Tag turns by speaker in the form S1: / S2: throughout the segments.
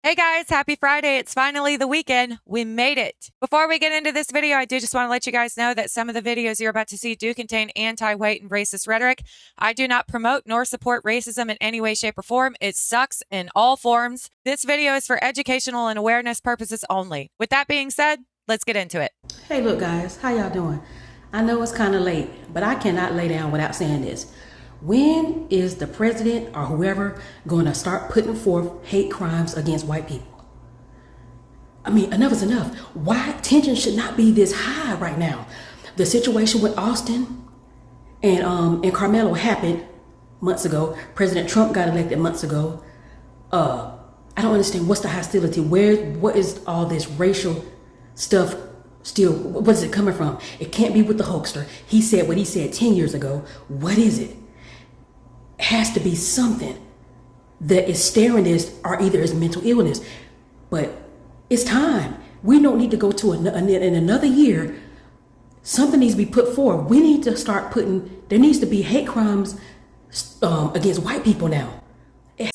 S1: Hey guys, happy Friday. It's finally the weekend. We made it. Before we get into this video, I do just want to let you guys know that some of the videos you're about to see do contain anti-white and racist rhetoric. I do not promote nor support racism in any way, shape, or form. It sucks in all forms. This video is for educational and awareness purposes only. With that being said, let's get into it.
S2: Hey, look guys, how y'all doing? I know it's kind of late, but I cannot lay down without saying this. When is the president or whoever going to start putting forth hate crimes against white people? I mean, enough is enough. Why tension should not be this high right now? The situation with Austin and Carmelo happened months ago. President Trump got elected months ago. I don't understand what's the hostility. What is all this racial stuff still? What is it coming from? It can't be with the hoaxer. He said what he said 10 years ago. What is it? Has to be something that is staring this, or either is mental illness. But it's time. We don't need to go to in another year. Something needs to be put forward. We need to start there needs to be hate crimes against white people now.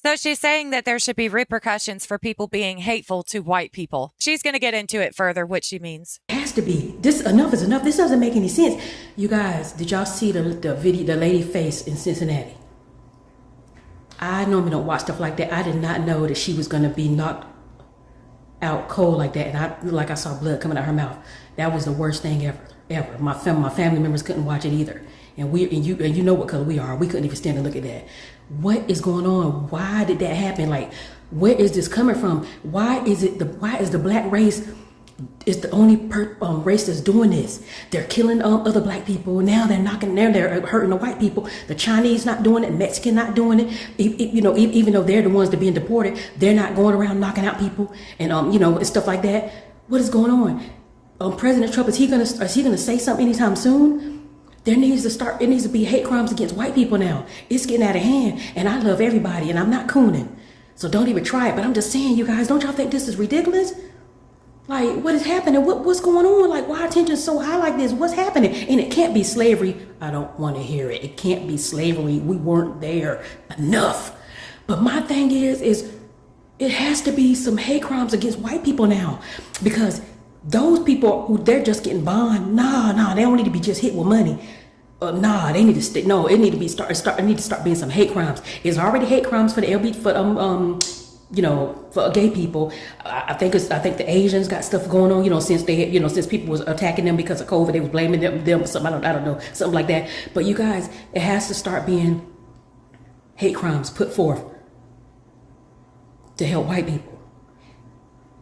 S1: So she's saying that there should be repercussions for people being hateful to white people. She's going to get into it further, what she means.
S2: It has to be. This enough is enough. This doesn't make any sense. You guys, did y'all see the video, the lady face in Cincinnati? I normally don't watch stuff like that. I did not know that she was going to be knocked out cold like that. And I saw blood coming out her mouth. That was the worst thing ever. My family members couldn't watch it either. And you know what color we are. We couldn't even stand to look at that. What is going on? Why did that happen? Like, where is this coming from? Why is the black race is the only race that's doing this? They're killing other black people. Now they're hurting the white people. The Chinese not doing it. Mexican not doing it. Even though they're the ones that are being deported, they're not going around knocking out people and stuff like that. What is going on? President Trump, is he gonna say something anytime soon? It needs to be hate crimes against white people now. It's getting out of hand, and I love everybody, and I'm not cooning, so don't even try it. But I'm just saying, you guys, don't y'all think this is ridiculous? Like, what is happening? What's going on? Like, why attention so high like this? What's happening? And it can't be slavery. I don't want to hear it. It can't be slavery. We weren't there enough. But my thing is it has to be some hate crimes against white people now, because those people who they're just getting bond. Nah, they don't need to be just hit with money. They need to stay. No, it need to be It need to start being some hate crimes. It's already hate crimes for the LB for gay people. I think the Asians got stuff going on, since people was attacking them because of COVID, they was blaming them for something. I don't know, something like that. But you guys, it has to start being hate crimes put forth to help white people.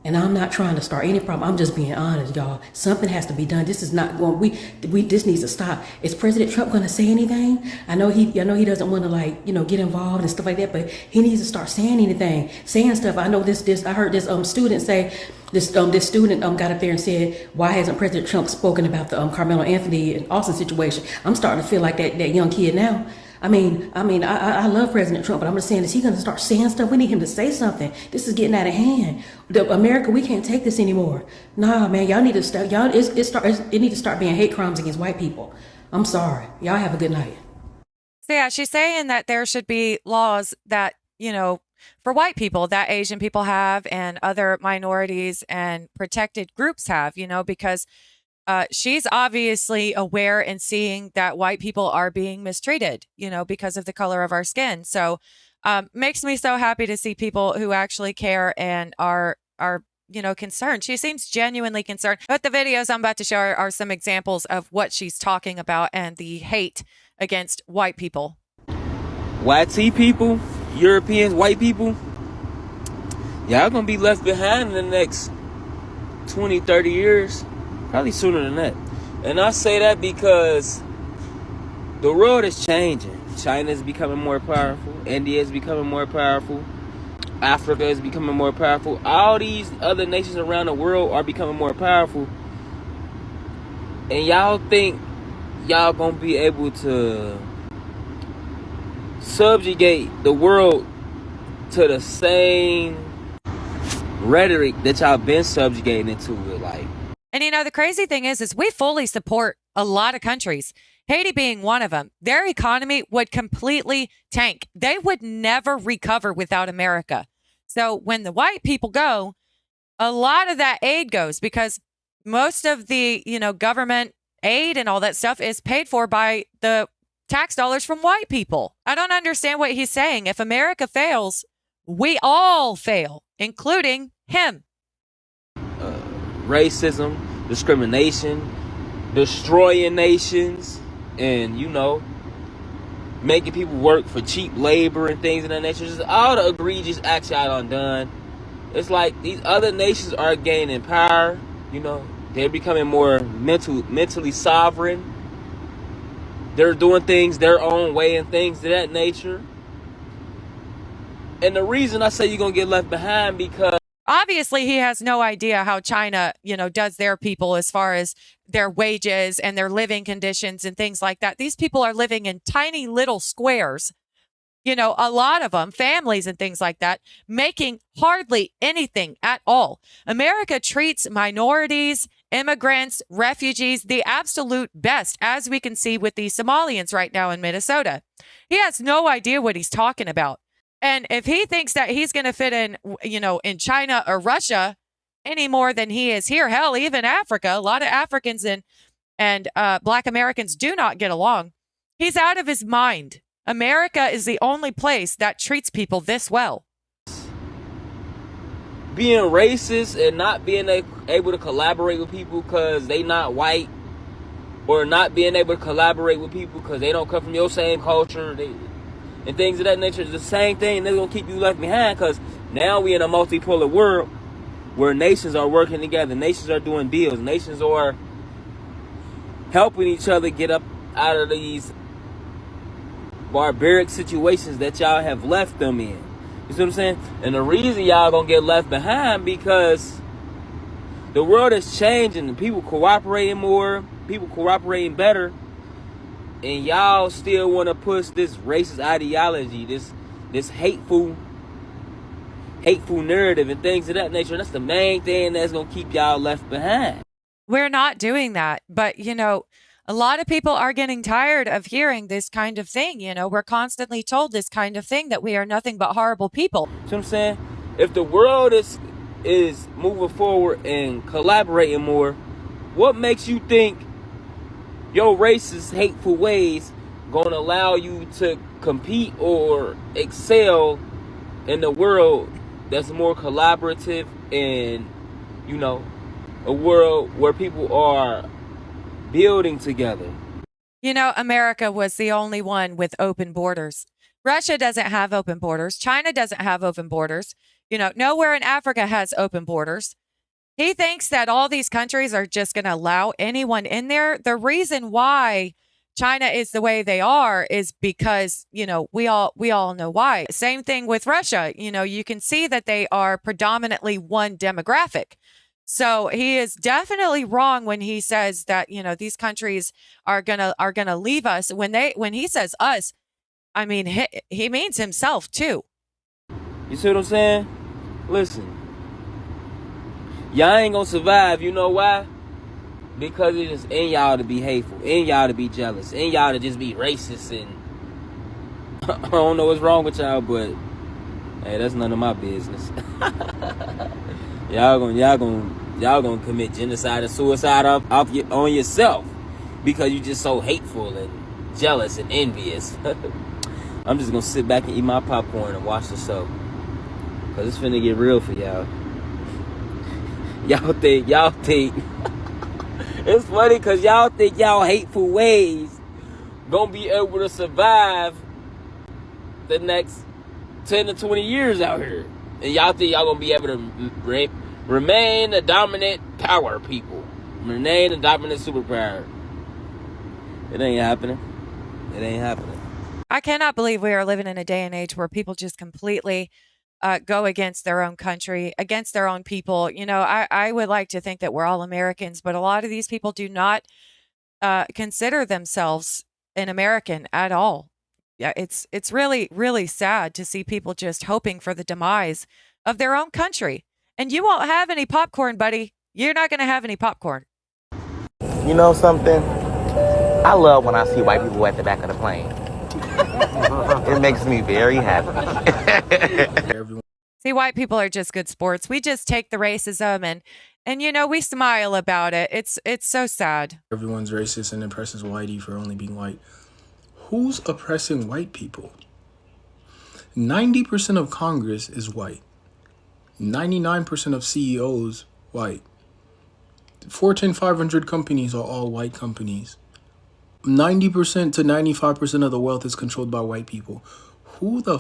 S2: And I'm not trying to start any problem. I'm just being honest, y'all. Something has to be done. This is not going. This needs to stop. Is President Trump going to say anything? I know he doesn't want to get involved and stuff like that. But he needs to start saying anything, saying stuff. I know this. I heard this student say this student got up there and said, why hasn't President Trump spoken about the Carmelo Anthony and Austin situation? I'm starting to feel like that young kid now. I love President Trump, but I'm just saying, is he going to start saying stuff? We need him to say something. This is getting out of hand. America, we can't take this anymore. Nah, man, y'all need to start. It need to start being hate crimes against white people. I'm sorry. Y'all have a good night.
S1: So yeah, she's saying that there should be laws that, for white people that Asian people have and other minorities and protected groups have, because she's obviously aware and seeing that white people are being mistreated, because of the color of our skin. So makes me so happy to see people who actually care and are concerned. She seems genuinely concerned. But the videos I'm about to show are some examples of what she's talking about and the hate against white people.
S3: YT people, Europeans, white people, y'all gonna be left behind in the next 20, 30 years. Probably sooner than that. And I say that because the world is changing. China is becoming more powerful. India is becoming more powerful. Africa is becoming more powerful. All these other nations around the world are becoming more powerful. And y'all think y'all gonna be able to subjugate the world to the same rhetoric that y'all been subjugating it to with, like.
S1: And the crazy thing is we fully support a lot of countries, Haiti being one of them. Their economy would completely tank. They would never recover without America. So when the white people go, a lot of that aid goes because most of the, government aid and all that stuff is paid for by the tax dollars from white people. I don't understand what he's saying. If America fails, we all fail, including him.
S3: Racism, discrimination, destroying nations, and making people work for cheap labor and things of that nature. Just all the egregious acts y'all done done. It's like these other nations are gaining power. They're becoming more mentally sovereign. They're doing things their own way and things of that nature. And the reason I say you're gonna get left behind because
S1: obviously he has no idea how China, does their people as far as their wages and their living conditions and things like that. These people are living in tiny little squares, a lot of them, families and things like that, making hardly anything at all. America treats minorities, immigrants, refugees the absolute best, as we can see with the Somalians right now in Minnesota. He has no idea what he's talking about. And if he thinks that he's going to fit in, in China or Russia any more than he is here, hell, even Africa, a lot of Africans and Black Americans do not get along. He's out of his mind. America is the only place that treats people this well.
S3: Being racist and not being able to collaborate with people because they not white, or not being able to collaborate with people because they don't come from your same culture, and things of that nature is the same thing. They're going to keep you left behind because now we in a multipolar world where nations are working together. Nations are doing deals. Nations are helping each other get up out of these barbaric situations that y'all have left them in. You see what I'm saying? And the reason y'all gonna get left behind because the world is changing and people cooperating more, people cooperating better, and y'all still want to push this racist ideology, this hateful narrative and things of that nature. That's the main thing that's gonna keep y'all left behind.
S1: We're not doing that, but a lot of people are getting tired of hearing this kind of thing. We're constantly told this kind of thing, that we are nothing but horrible people.
S3: You know what I'm saying? If the world is moving forward and collaborating more, what makes you think your racist, hateful ways gonna allow you to compete or excel in the world that's more collaborative and, a world where people are building together?
S1: America was the only one with open borders. Russia doesn't have open borders. China doesn't have open borders. Nowhere in Africa has open borders. He thinks that all these countries are just going to allow anyone in there. The reason why China is the way they are is because, we all know why. Same thing with Russia. You can see that they are predominantly one demographic. So he is definitely wrong when he says that, these countries are gonna leave us. When he says us, I mean, he means himself too.
S3: You see what I'm saying? Listen, y'all ain't gonna survive. You know why? Because it is in y'all to be hateful, in y'all to be jealous, in y'all to just be racist, and I don't know what's wrong with y'all, but hey, that's none of my business. Y'all gonna commit genocide and suicide on yourself because you just so hateful and jealous and envious. I'm just gonna sit back and eat my popcorn and watch the show, cause it's finna get real for y'all. Y'all think it's funny cause y'all think y'all hateful ways gonna be able to survive the next 10 to 20 years out here. And y'all think y'all gonna be able to remain the dominant power people. Remain the dominant superpower. It ain't happening. It ain't happening.
S1: I cannot believe we are living in a day and age where people just completely go against their own country, against their own people. I would like to think that we're all Americans, but a lot of these people do not consider themselves an American at all. Yeah, it's really, really sad to see people just hoping for the demise of their own country. And you won't have any popcorn, buddy. You're not going to have any popcorn.
S4: You know something? I love when I see white people at the back of the plane. It makes me very happy.
S1: See, white people are just good sports. We just take the racism and we smile about it. It's so sad.
S5: Everyone's racist and oppresses whitey for only being white. Who's oppressing white people? 90% of Congress is white. 99% of CEOs, white. Fortune 500 companies are all white companies. 90% to 95% of the wealth is controlled by white people. Who the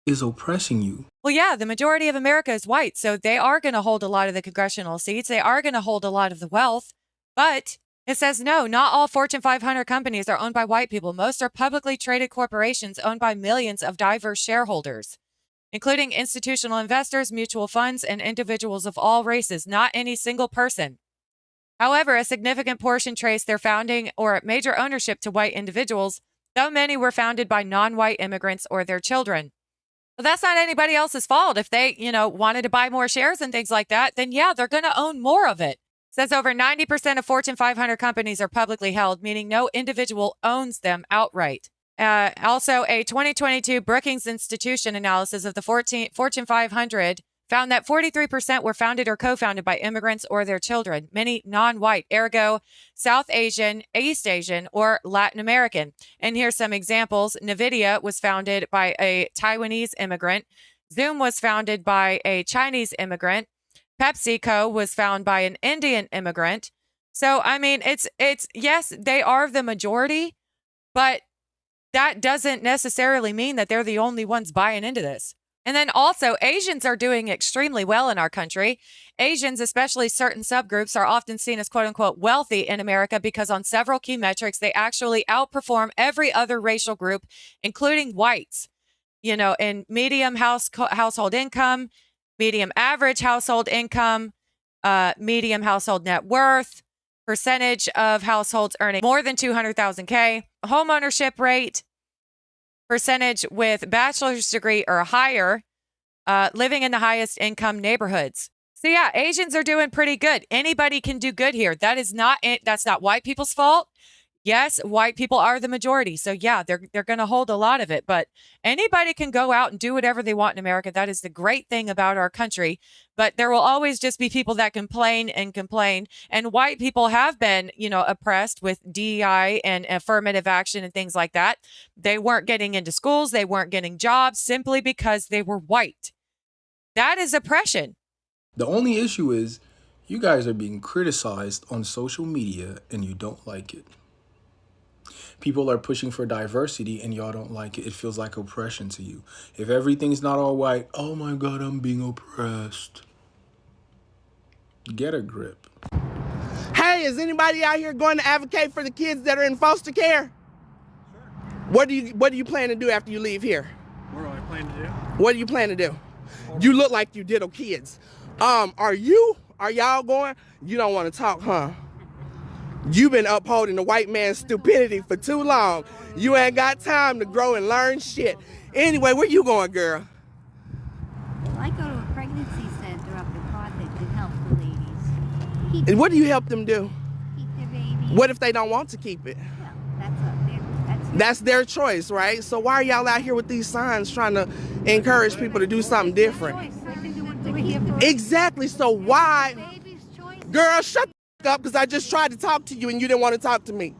S5: is oppressing you?
S1: Well, yeah, the majority of America is white, so they are going to hold a lot of the congressional seats. They are going to hold a lot of the wealth. But it says no, not all Fortune 500 companies are owned by white people. Most are publicly traded corporations owned by millions of diverse shareholders, including institutional investors, mutual funds, and individuals of all races, not any single person. However, a significant portion trace their founding or major ownership to white individuals, though many were founded by non-white immigrants or their children. Well, that's not anybody else's fault. If they, wanted to buy more shares and things like that, then yeah, they're going to own more of it. Says over 90% of Fortune 500 companies are publicly held, meaning no individual owns them outright. Also, a 2022 Brookings Institution analysis of the Fortune 500 found that 43% were founded or co-founded by immigrants or their children, many non-white, ergo South Asian, East Asian, or Latin American. And here's some examples. NVIDIA was founded by a Taiwanese immigrant. Zoom was founded by a Chinese immigrant. PepsiCo was founded by an Indian immigrant. So, I mean, it's yes, they are the majority, but that doesn't necessarily mean that they're the only ones buying into this. And then also, Asians are doing extremely well in our country. Asians, especially certain subgroups, are often seen as quote unquote wealthy in America because on several key metrics, they actually outperform every other racial group, including whites, in medium household income, medium average household income, medium household net worth, percentage of households earning more than 200,000 K, home ownership rate, percentage with bachelor's degree or higher, living in the highest income neighborhoods. So yeah, Asians are doing pretty good. Anybody can do good here. That's not white people's fault. Yes, white people are the majority. So yeah, they're going to hold a lot of it, but anybody can go out and do whatever they want in America. That is the great thing about our country. But there will always just be people that complain and complain. And white people have been, oppressed with DEI and affirmative action and things like that. They weren't getting into schools. They weren't getting jobs simply because they were white. That is oppression.
S5: The only issue is you guys are being criticized on social media and you don't like it. People are pushing for diversity and y'all don't like it. It feels like oppression to you. If everything's not all white, oh my God, I'm being oppressed. Get a grip.
S6: Hey, is anybody out here going to advocate for the kids that are in foster care? What do you plan to do after you leave here?
S7: What do I plan to do?
S6: What do you plan to do? You look like you diddle kids. Are y'all going? You don't want to talk, huh? You've been upholding the white man's stupidity for too long. You ain't got time to grow and learn shit. Anyway, where you going, girl?
S8: Well, I go to a pregnancy center up in Carthage and help the ladies.
S6: And what do you help them do?
S8: Keep their baby.
S6: What if they don't want to keep it?
S8: Well,
S6: That's their choice, right? So why are y'all out here with these signs trying to encourage people to do something different? Exactly. So why? Girl, shut the up, because I just tried to talk to you and you didn't want to talk to me.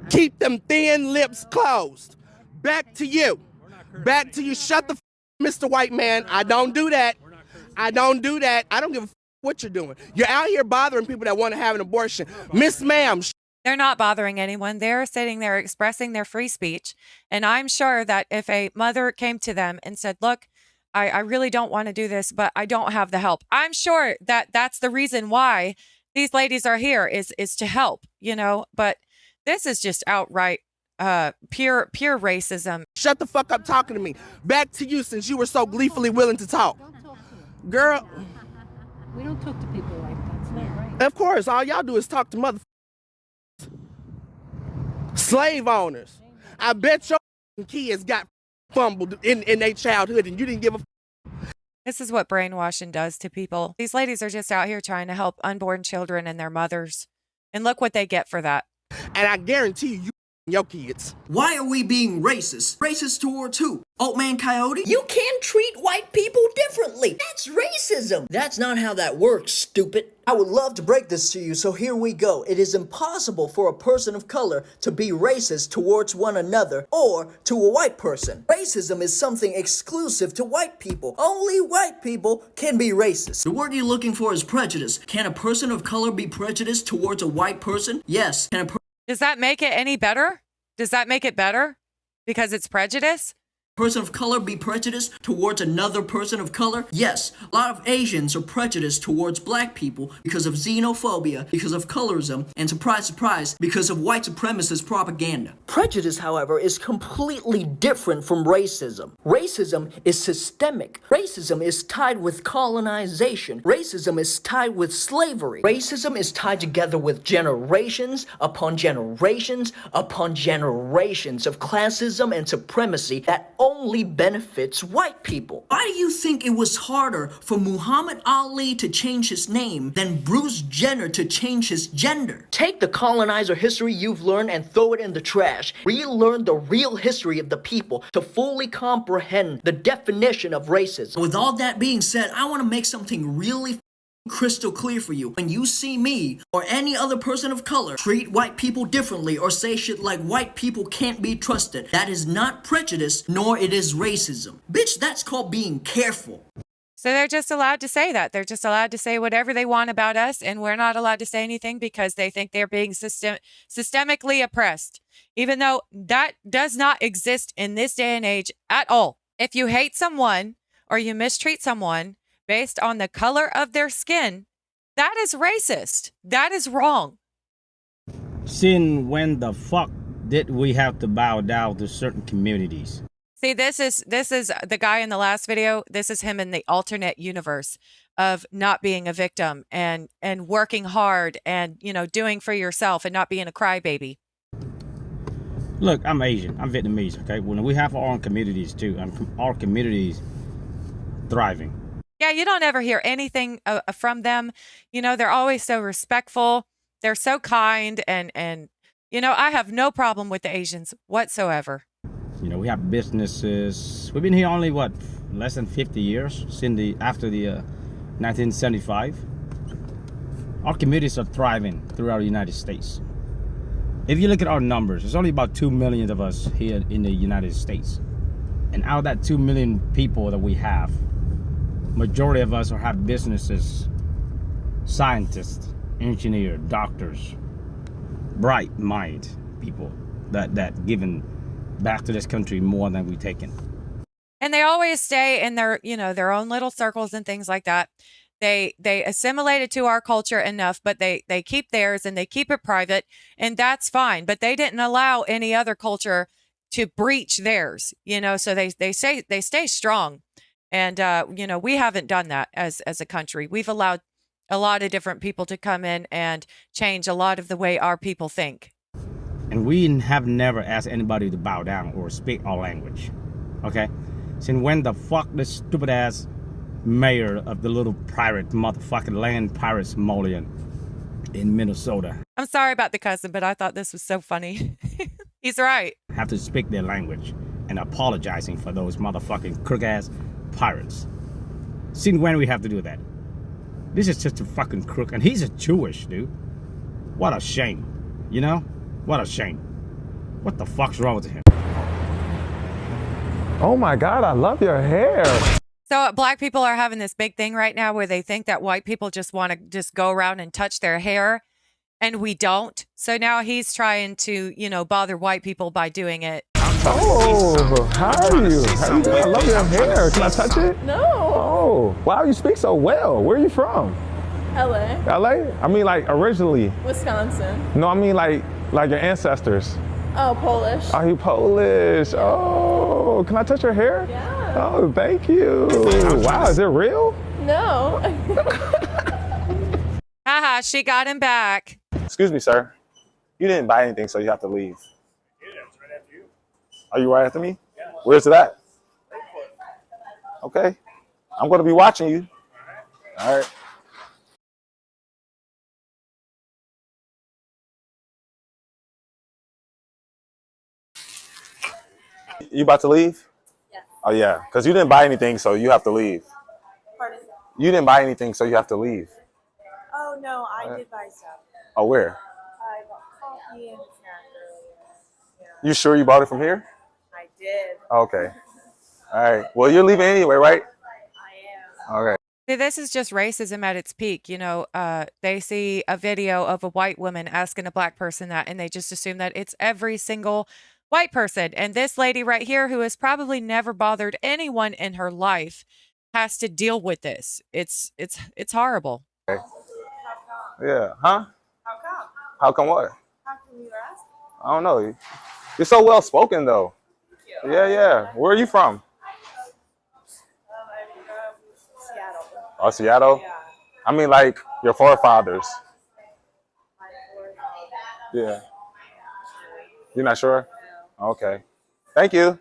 S6: Keep them thin lips closed. Back to you. Back to you. Shut the Mr. White Man. I don't do that. I don't do that. I don't give a what you're doing. You're out here bothering people that want to have an abortion. Miss Ma'am.
S1: They're not bothering anyone. They're sitting there expressing their free speech. And I'm sure that if a mother came to them and said, look, I really don't want to do this, but I don't have the help. I'm sure that that's the reason why these ladies are here is to help, but this is just outright pure racism.
S6: Shut the fuck up talking to me. Back to you, since you were so gleefully willing to talk. Girl.
S2: We don't talk to people like that. It's not right.
S6: Of course, all y'all do is talk to slave owners. I bet your kids got fumbled in their childhood and you didn't give a
S1: This is what brainwashing does to people. These ladies are just out here trying to help unborn children and their mothers. And look what they get for that.
S6: And I guarantee you your kids.
S7: Why are we being racist? Racist towards who? Old Man Coyote? You can treat white people differently. That's racism. That's not how that works, stupid. I would love to break this to you, so here we go. It is impossible for a person of color to be racist towards one another or to a white person. Racism is something exclusive to white people. Only white people can be racist. The word you're looking for is prejudice. Can a person of color be prejudiced towards a white person? Yes.
S1: Does that make it any better? Does that make it better? Because it's prejudice?
S7: Person of color be prejudiced towards another person of color? Yes, a lot of Asians are prejudiced towards black people because of xenophobia, because of colorism, and surprise, surprise, because of white supremacist propaganda. Prejudice, however, is completely different from racism. Racism is systemic. Racism is tied with colonization. Racism is tied with slavery. Racism is tied together with generations upon generations upon generations of classism and supremacy that only benefits white people. Why do you think it was harder for Muhammad Ali to change his name than Bruce Jenner to change his gender? Take the colonizer history you've learned and throw it in the trash. Relearn the real history of the people to fully comprehend the definition of racism. With all that being said, I want to make something really crystal clear for you. When you see me or any other person of color treat white people differently or say shit like white people can't be trusted, that is not prejudice, nor it is racism. Bitch, that's called being careful.
S1: So they're just allowed to say that. They're just allowed to say whatever they want about us, and we're not allowed to say anything because they think they're being systemically oppressed, even though that does not exist in this day and age at all. If you hate someone or you mistreat someone based on the color of their skin, that is racist. That is wrong.
S9: Since when the fuck did we have to bow down to certain communities?
S1: See, this is the guy in the last video. This is him in the alternate universe of not being a victim and working hard and, you know, doing for yourself and not being a crybaby.
S9: Look, I'm Asian. I'm Vietnamese, okay? When we have our own communities too, and our communities thriving.
S1: Yeah, you don't ever hear anything from them. You know, they're always so respectful. They're so kind. And you know, I have no problem with the Asians whatsoever.
S9: You know, we have businesses. We've been here only, what, less than 50 years since after the 1975. Our communities are thriving throughout the United States. If you look at our numbers, there's only about 2 million of us here in the United States. And out of that 2 million people that we have, majority of us have businesses, scientists, engineers, doctors, bright mind people that given back to this country more than we've taken.
S1: And they always stay in their, you know, their own little circles and things like that. They assimilated to our culture enough, but they keep theirs and they keep it private, and that's fine. But they didn't allow any other culture to breach theirs, you know, so they stay strong. And, you know, we haven't done that as a country. We've allowed a lot of different people to come in and change a lot of the way our people think.
S9: And we have never asked anybody to bow down or speak our language, okay? Since when the fuck this stupid ass mayor of the little pirate motherfucking land pirates Molian in Minnesota.
S1: I'm sorry about the cousin, but I thought this was so funny. He's right.
S9: Have to speak their language and apologizing for those motherfucking crook ass pirates. Since when we have to do that? This is just a fucking crook, and he's a Jewish dude. What a shame, you know? What a shame. What the fuck's wrong with him?
S4: Oh my God, I love your hair.
S1: So black people are having this big thing right now where they think that white people just want to just go around and touch their hair, and we don't. So now he's trying to, you know, bother white people by doing it.
S4: Oh, how are you? How you doing? I love your hair. Can I touch it?
S10: No.
S4: Oh, wow, you speak so well. Where are you from?
S10: LA.
S4: LA? I mean, like, originally.
S10: Wisconsin.
S4: No, I mean, like your ancestors.
S10: Oh, Polish.
S4: Are you Polish? Oh, can I touch your hair?
S10: Yeah.
S4: Oh, thank you. Wow, is it real?
S10: No.
S1: Haha, she got him back.
S4: Excuse me, sir. You didn't buy anything, so you have to leave.
S11: Yeah, it's right after you.
S4: Are you right after me? Yeah. Where's it at? Okay. I'm going to be watching you. All right.
S12: You about to leave?
S10: Yes.
S12: Oh yeah, because you didn't buy anything, so you have to leave.
S10: Pardon?
S12: You didn't buy anything, so you have to leave.
S10: Oh, no, I did buy stuff.
S12: Oh, where?
S10: I bought coffee and a snack earlier. Yeah.
S12: You sure you bought it from here?
S10: I did.
S12: Okay. All right. Well, you're leaving anyway, right?
S10: I am.
S12: Okay.
S1: See, this is just racism at its peak. They see a video of a white woman asking a black person that, and they just assume that it's every single white person. And this lady right here, who has probably never bothered anyone in her life, has to deal with this. It's horrible.
S12: Okay. Yeah. Huh?
S10: How come?
S12: How come what?
S10: How come you asked?
S12: I don't know. You're so well spoken though. Yeah, yeah. Where are you from?
S10: I'm from Seattle.
S12: Oh, Seattle?
S10: Yeah.
S12: I mean, like your forefathers.
S10: My forefather.
S12: Yeah. You're not sure? Okay. Thank you.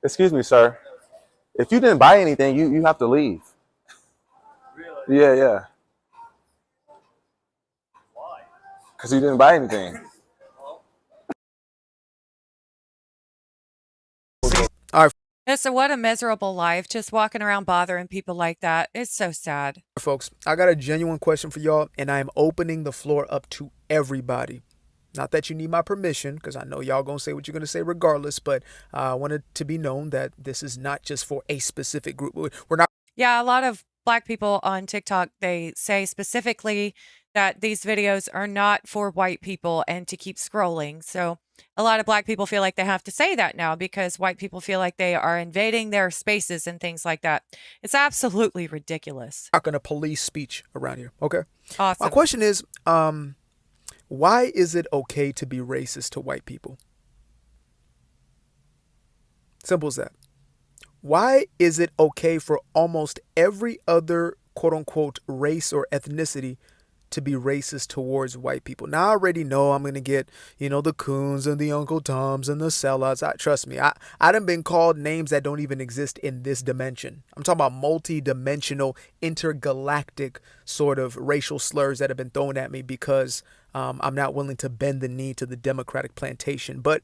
S12: Excuse me, sir. If you didn't buy anything, you have to leave. Really? Yeah, yeah. Why? Because you didn't buy anything.
S1: So what a miserable life, just walking around bothering people like that. It's so sad.
S13: Folks, I got a genuine question for y'all, and I am opening the floor up to everybody. Not that you need my permission, because I know y'all gonna say what you're gonna say regardless, but I want it to be known that this is not just for a specific group. We're not.
S1: Yeah, a lot of black people on TikTok, they say specifically that these videos are not for white people and to keep scrolling. So a lot of black people feel like they have to say that now because white people feel like they are invading their spaces and things like that. It's absolutely ridiculous.
S13: Not gonna police speech around here, okay?
S1: Awesome.
S13: My question is, why is it okay to be racist to white people? Simple as that. Why is it okay for almost every other quote unquote race or ethnicity to be racist towards white people? Now, I already know I'm going to get, the coons and the Uncle Toms and the sellouts. Trust me, I done been called names that don't even exist in this dimension. I'm talking about multi-dimensional, intergalactic sort of racial slurs that have been thrown at me because I'm not willing to bend the knee to the Democratic plantation. But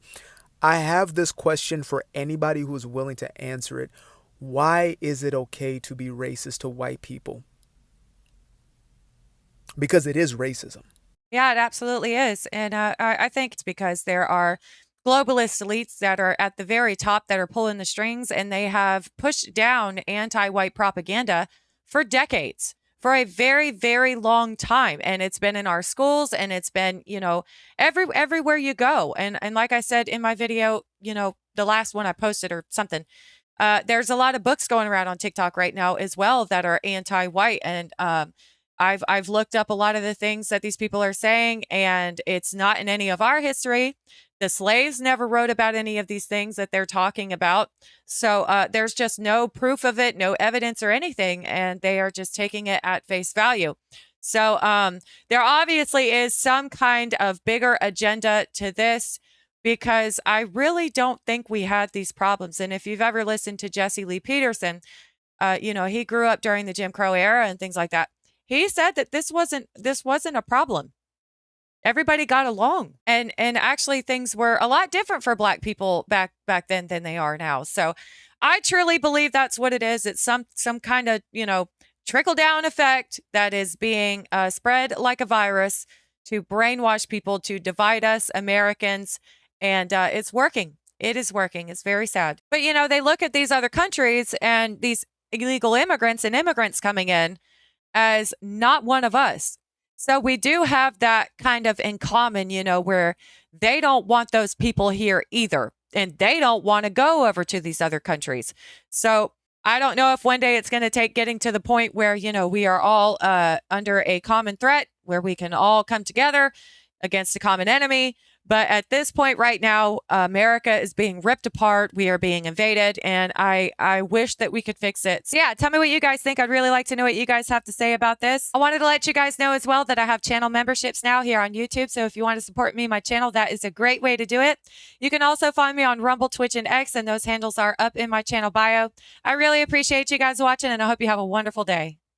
S13: I have this question for anybody who is willing to answer it. Why is it okay to be racist to white people? Because it is racism.
S1: Yeah, it absolutely is. And I think it's because there are globalist elites that are at the very top that are pulling the strings, and they have pushed down anti-white propaganda for decades, for a very, very long time. And it's been in our schools, and it's been, everywhere you go. And like I said in my video, the last one I posted or something, there's a lot of books going around on TikTok right now as well that are anti-white. And I've looked up a lot of the things that these people are saying, and it's not in any of our history. The slaves never wrote about any of these things that they're talking about. So there's just no proof of it, no evidence or anything, and they are just taking it at face value. So there obviously is some kind of bigger agenda to this, because I really don't think we had these problems. And if you've ever listened to Jesse Lee Peterson, he grew up during the Jim Crow era and things like that. He said that this wasn't a problem. Everybody got along, and actually things were a lot different for black people back then than they are now. So I truly believe that's what it is. It's some kind of, trickle down effect that is being spread like a virus to brainwash people, to divide us Americans. And it's working. It is working. It's very sad. But, they look at these other countries and these illegal immigrants and immigrants coming in as not one of us. So we do have that kind of in common, where they don't want those people here either. And they don't want to go over to these other countries. So I don't know if one day it's going to take getting to the point where, we are all under a common threat, where we can all come together against a common enemy. But at this point right now, America is being ripped apart. We are being invaded, and I wish that we could fix it. So yeah, tell me what you guys think. I'd really like to know what you guys have to say about this. I wanted to let you guys know as well that I have channel memberships now here on YouTube. So if you want to support me, my channel, that is a great way to do it. You can also find me on Rumble, Twitch, and X, and those handles are up in my channel bio. I really appreciate you guys watching, and I hope you have a wonderful day.